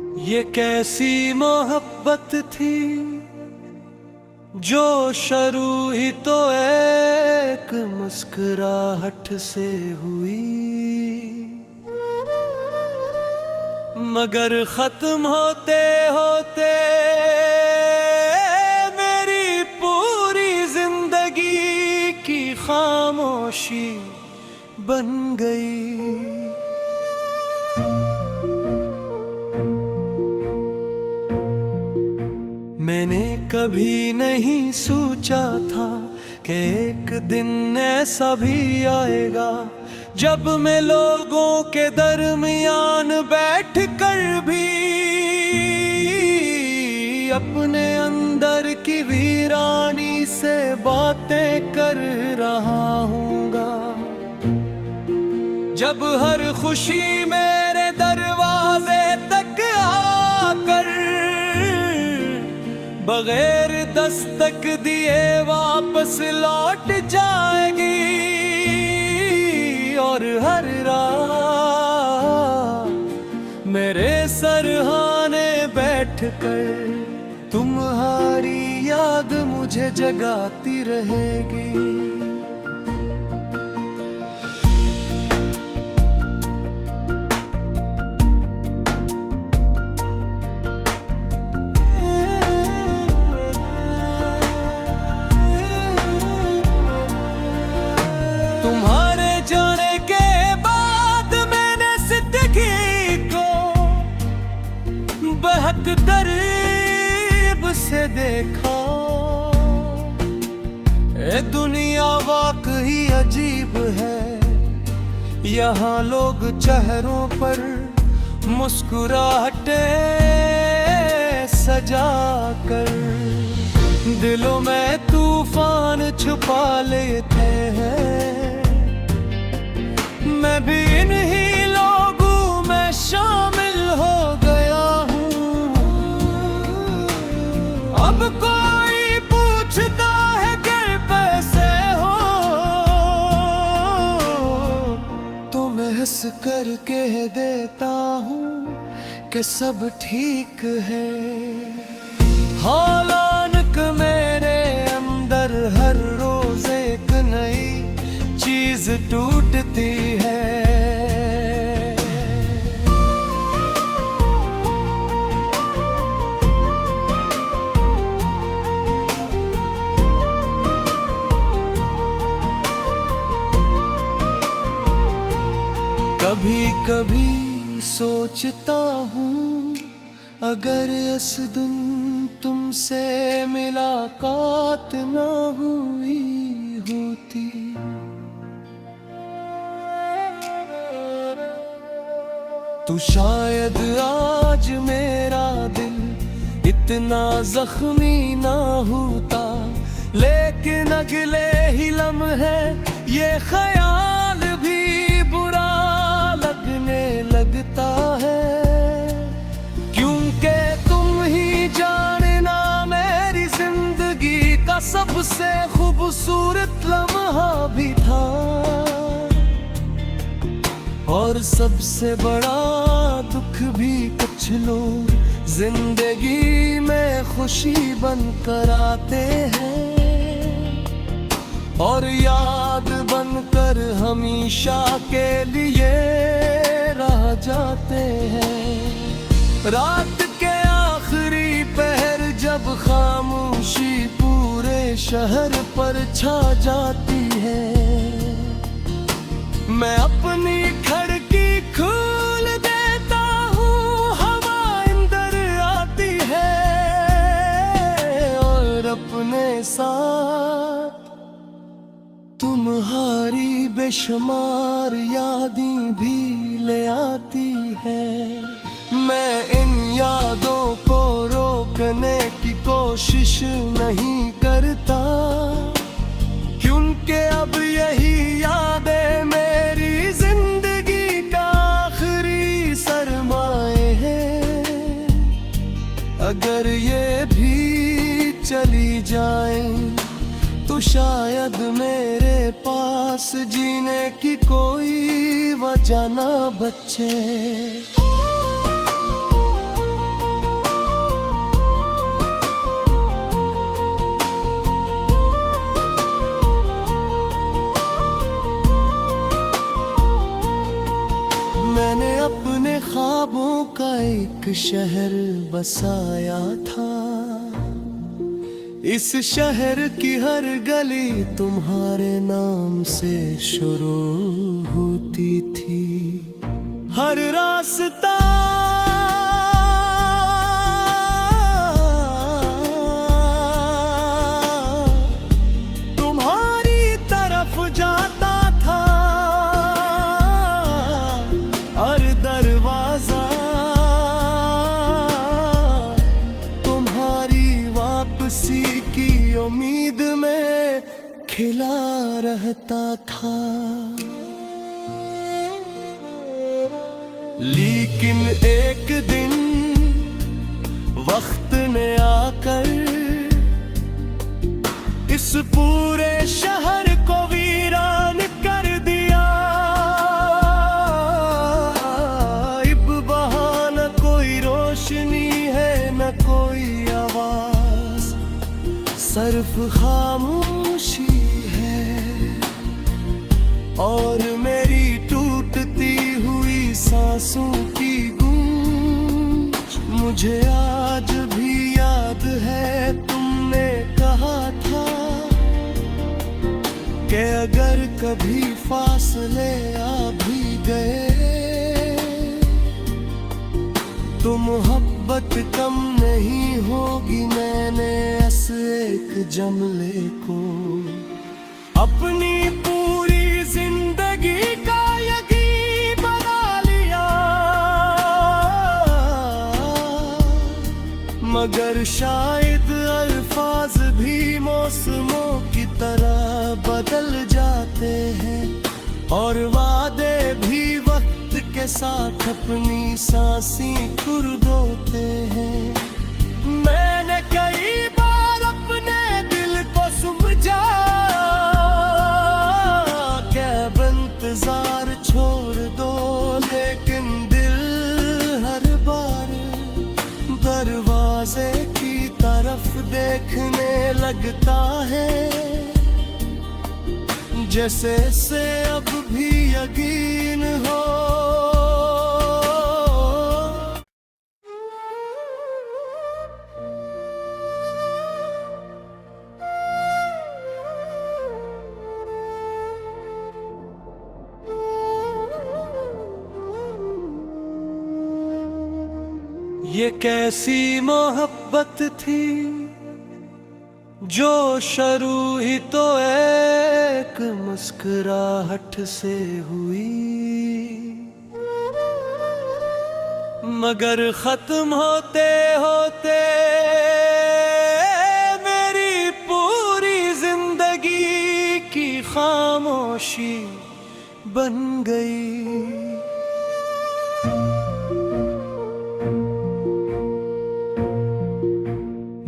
ये कैसी मोहब्बत थी जो शुरू ही तो एक मुस्कुराहट से हुई, मगर खत्म होते होते मेरी पूरी जिंदगी की खामोशी बन गई। मैंने कभी नहीं सोचा था कि एक दिन ऐसा भी आएगा जब मैं लोगों के दरमियान बैठकर भी अपने अंदर की वीरानी से बातें कर रहा हूँगा। जब हर खुशी मेरे दरवाजे तक आकर बगैर दस्तक दिए वापस लौट जाएगी, और हर रात मेरे सरहाने बैठकर तुम्हारी याद मुझे जगाती रहेगी। तुम्हारे जाने के बाद मैंने जिंदगी को बहुत करीब से देखा। ये दुनिया वाकई अजीब है, यहाँ लोग चेहरों पर मुस्कुराहटें सजा कर दिलों में तूफान छुपा लेते हैं। मैं भी इन्हीं लोगों में शामिल हो गया हूँ। अब कोई पूछता है कि पैसे हो तो मैं हंस कर कह देता हूँ कि सब ठीक है। हालांक मेरे अंदर हर रोज एक नई चीज टूटती है। कभी कभी सोचता हूँ अगर इस दिन तुमसे मुलाकात न हुई होती तो शायद आज मेरा दिल इतना जख्मी ना होता। लेकिन अगले ही लम्हे ये ख्याल भी बुरा लगने लगता है, क्योंकि तुम ही जानना मेरी जिंदगी का सबसे खूबसूरत लम्हा भी था, और सबसे बड़ा दुख भी कुछ लोग जिंदगी में खुशी बनकर आते हैं और याद बनकर हमेशा के लिए रह जाते हैं। रात के आखिरी पहर जब खामोशी पूरे शहर पर छा जाती है, मैं अपनी खिड़की खोल देता हूँ, हवा अंदर आती है और अपने साथ तुम्हारी बेशुमार यादें भी ले आती है। मैं इन यादों को रोकने की कोशिश नहीं करता, क्योंकि अब यही यादें मेरी जिंदगी का आखिरी सरमाए हैं। अगर ये भी चली जाएं तो शायद मेरे पास जीने की कोई वजह ना बचे। एक शहर बसाया था। इस शहर की हर गली तुम्हारे नाम से शुरू होती थी। हर रास्ता तुम्हारी तरफ जाता था। हर दरवाजा तुम्हारी वापसी की उम्मीद में खिला रहता था। लेकिन एक दिन वक्त ने आकर इस पूरे शहर को वीरान कर दिया। अब वहाँ न कोई रोशनी है न कोई आवाज, सिर्फ खामोशी है और मेरी टूटती हुई सांसों की गूंज। मुझे आज भी याद है तुमने कहा था कि अगर कभी फासले आ भी गए तो मोहब्बत कम नहीं होगी। मैंने इस एक जमले को अपनी पूरी जिंदगी का यकीन बना लिया। मगर शायद अल्फाज भी मौसमों की तरह बदल जाते हैं और वादे भी वक्त के साथ अपनी सांसें खुर होते हैं। मैंने कई बार अपने दिल को समझा कि अब इंतजार छोड़ दो, लेकिन दिल हर बार दरवाजे की तरफ देखने लगता है, जैसे से अब भी यकीन हो। ये कैसी मोहब्बत थी जो शुरू ही तो एक मुस्कुराहट से हुई, मगर खत्म होते होते मेरी पूरी जिंदगी की खामोशी बन गई।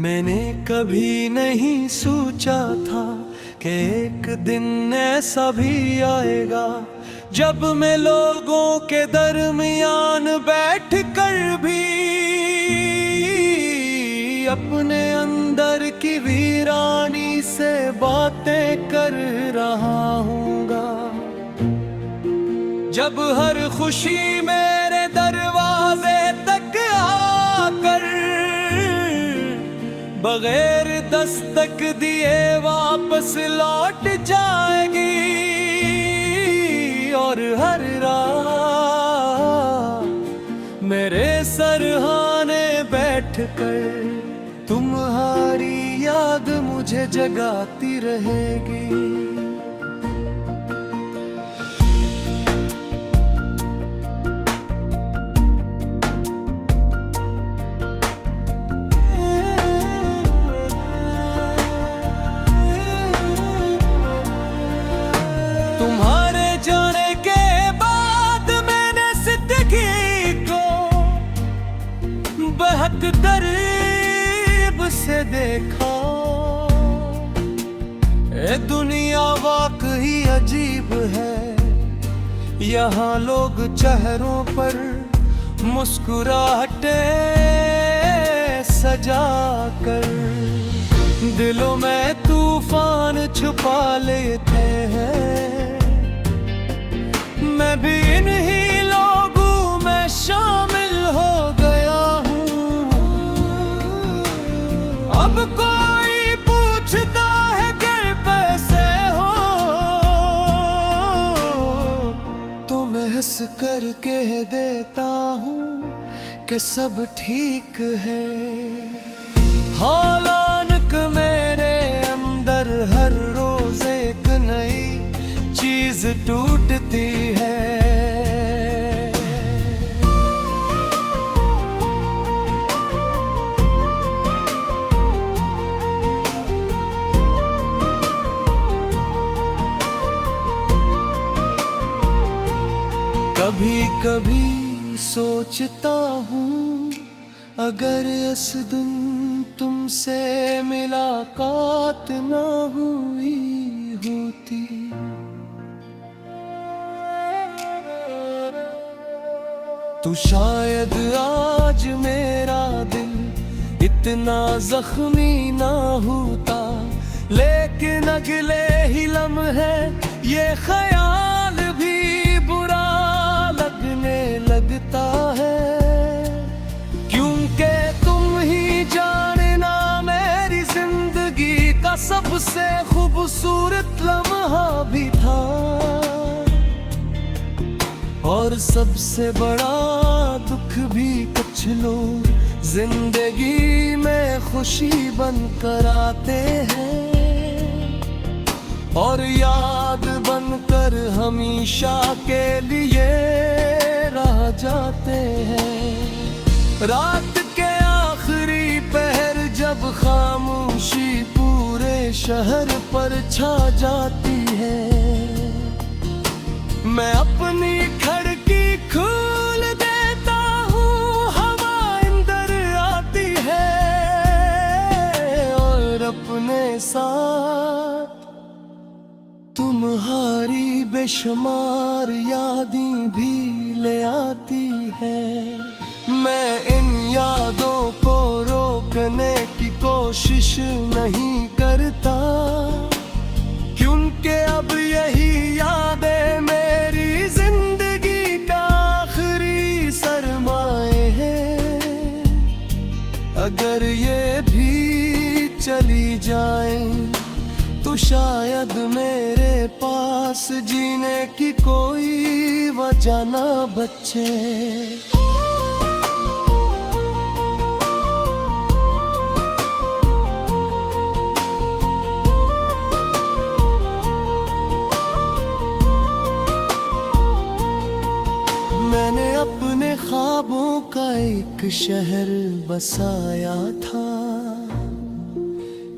मैंने कभी नहीं सोचा था कि एक दिन ऐसा भी आएगा जब मैं लोगों के दरमियान बैठकर भी अपने अंदर की वीरानी से बातें कर रहा हूँगा। जब हर खुशी मेरे दरवाजे तक आकर बगैर दस्तक दिए वापस लौट जाएगी, और हर रात मेरे सरहाने बैठकर तुम्हारी याद मुझे जगाती रहेगी। तुम्हारे जाने के बाद मैंने जिंदगी को बहुत करीब से देखा। ये दुनिया वाकई अजीब है, यहाँ लोग चेहरों पर मुस्कुराहटें सजा कर दिलों में तूफान छुपा लेते हैं। मैं भी इन्हीं लोगों में शामिल हो कर कह देता हूँ कि सब ठीक है। हालांक मेरे अंदर हर रोज एक नई चीज टूटती है। कभी कभी सोचता हूँ अगर इस दिन तुमसे मुलाकात ना हुई होती, तो शायद आज मेरा दिल इतना जख्मी ना होता। लेकिन अगले ही लम्हे ये ख्याल भी बुरा लगने लगता है, क्योंकि तुम ही जानना मेरी जिंदगी का सबसे खूबसूरत लम्हा भी था, और सबसे बड़ा दुख भी। कुछ लोग जिंदगी में खुशी बनकर आते हैं और याद बनकर हमेशा के लिए रह जाते हैं। रात के आखिरी पहर जब खामोशी पूरे शहर पर छा जाती है, मैं अपनी खिड़की खोल देता हूँ, हवा अंदर आती है और अपने साथ तुम्हारी बेशुमार यादें भी ले आती है। मैं इन यादों को रोकने की कोशिश नहीं करता, क्योंकि अब यही यादें मेरी जिंदगी का आखिरी सरमाए हैं। अगर ये भी चली जाएं तो शायद मेरे पास जीने की कोई वजह ना बचे। मैंने अपने ख्वाबों का एक शहर बसाया था,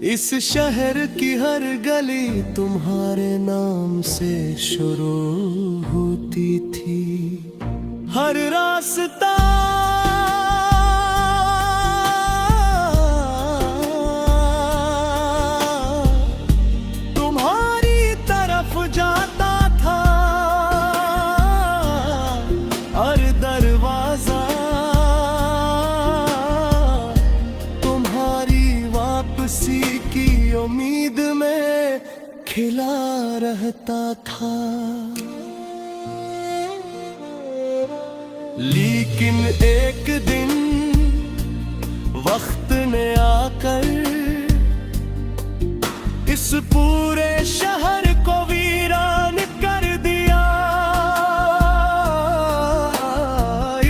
इस शहर की हर गली तुम्हारे नाम से शुरू होती थी। हर रास्ता तुम्हारी तरफ जाता था, हर दरवाजा तुम्हारी वापसी की उम्मीद में खिला रहता था। लेकिन एक दिन वक्त ने आकर इस पूरे शहर को वीरान कर दिया।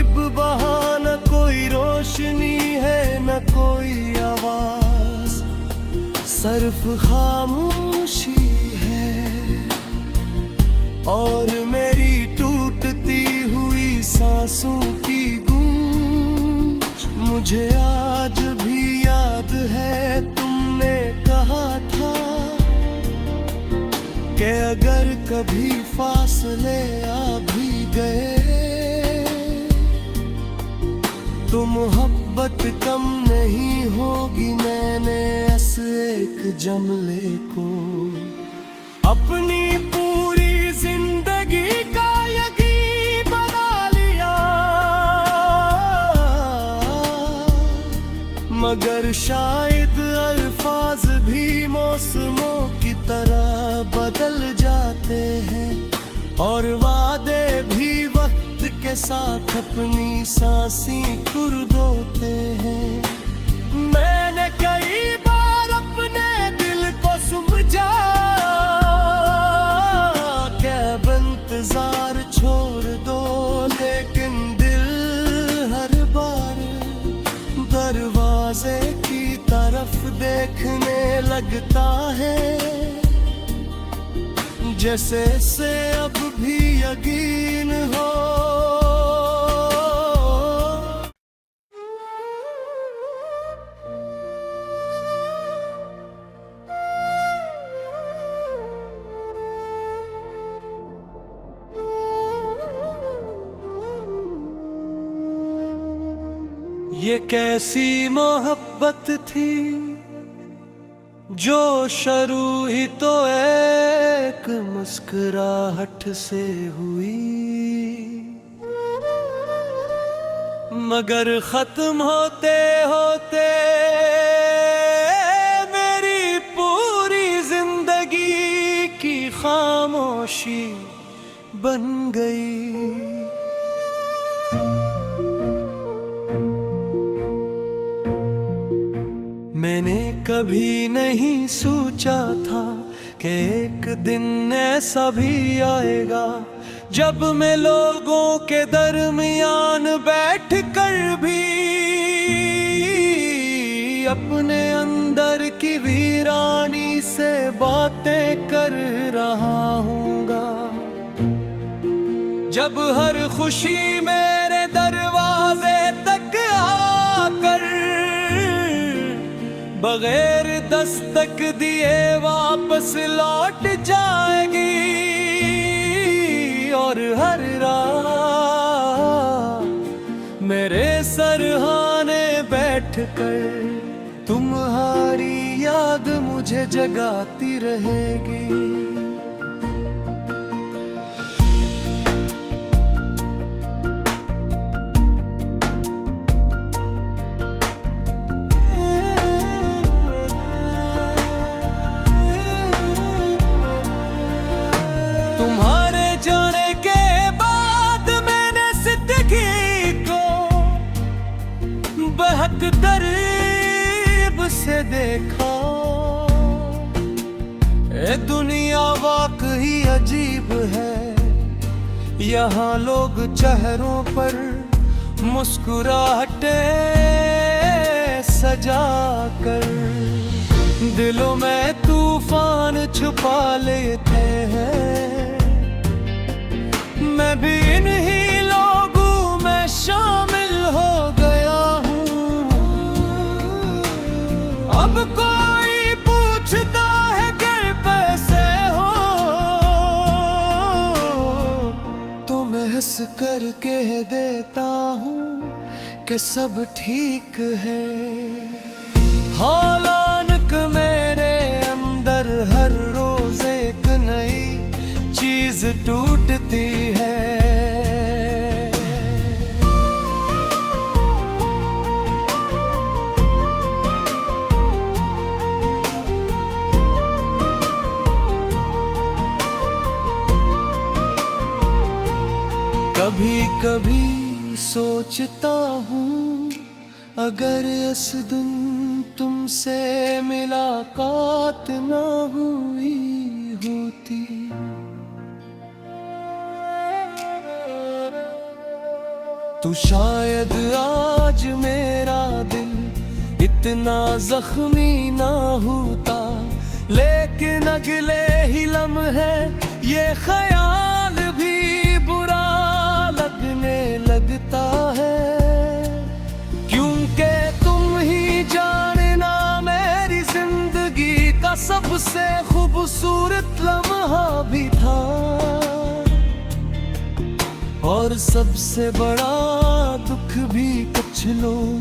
अब वहाँ न कोई रोशनी है न कोई आवाज, सिर्फ खामोशी है और मेरी टूटती हुई सांसों की गूंज। मुझे आज भी याद है तुमने कहा था कि अगर कभी फासले आ भी गए तो मोहब्बत कम नहीं होगी। मैंने इस एक जमले को अपनी पूरी जिंदगी का यकीन बना लिया, मगर शायद अल्फाज भी मौसमों की तरह बदल जाते हैं और वादे भी वक्त के साथ अपनी सांसें खुर दोते हैं। मैंने कई बार अपने दिल को समझा कि अब इंतजार छोड़ दो, दरवाजे की तरफ देखने लगता है, जैसे से अब भी यकीन हो। ये कैसी मोहब्बत थी जो शुरू ही तो एक मुस्कुराहट से हुई, मगर खत्म होते होते मेरी पूरी जिंदगी की खामोशी बन गई। मैंने कभी नहीं सोचा था कि एक दिन ऐसा भी आएगा जब मैं लोगों के दरमियान बैठकर भी अपने अंदर की वीरानी से बातें कर रहा हूँगा। जब हर खुशी मेरे दरवाजे तक आकर बगैर दस्तक दिए वापस लौट जाएगी, और हर रात मेरे सरहाने बैठकर तुम्हारी याद मुझे जगाती रहेगी। तुम्हारे जाने के बाद मैंने जिंदगी को बहुत करीब से देखा। ये दुनिया वाकई अजीब है, यहाँ लोग चेहरों पर मुस्कुराहटें सजा कर दिलों में तूफान छुपा लेते हैं। मैं भी इन्हीं लोगों में शामिल हो गया हूँ। अब कोई पूछता है कि पैसे हो तो मैं हंस कर कह देता हूँ कि सब ठीक है। हालांकि मेरे अंदर हर रोज एक नई चीज टूटती है। कभी कभी सोचता हूँ अगर इस दिन तुमसे मुलाकात ना हुई होती तो शायद आज मेरा दिल इतना जख्मी ना होता। लेकिन अगले ही लम्हे ये ख्याल भी बुरा लगने लगता है, क्योंकि तुम ही जानना मेरी जिंदगी का सबसे खूबसूरत लम्हा भी था, और सबसे बड़ा दुख भी कुछ लोग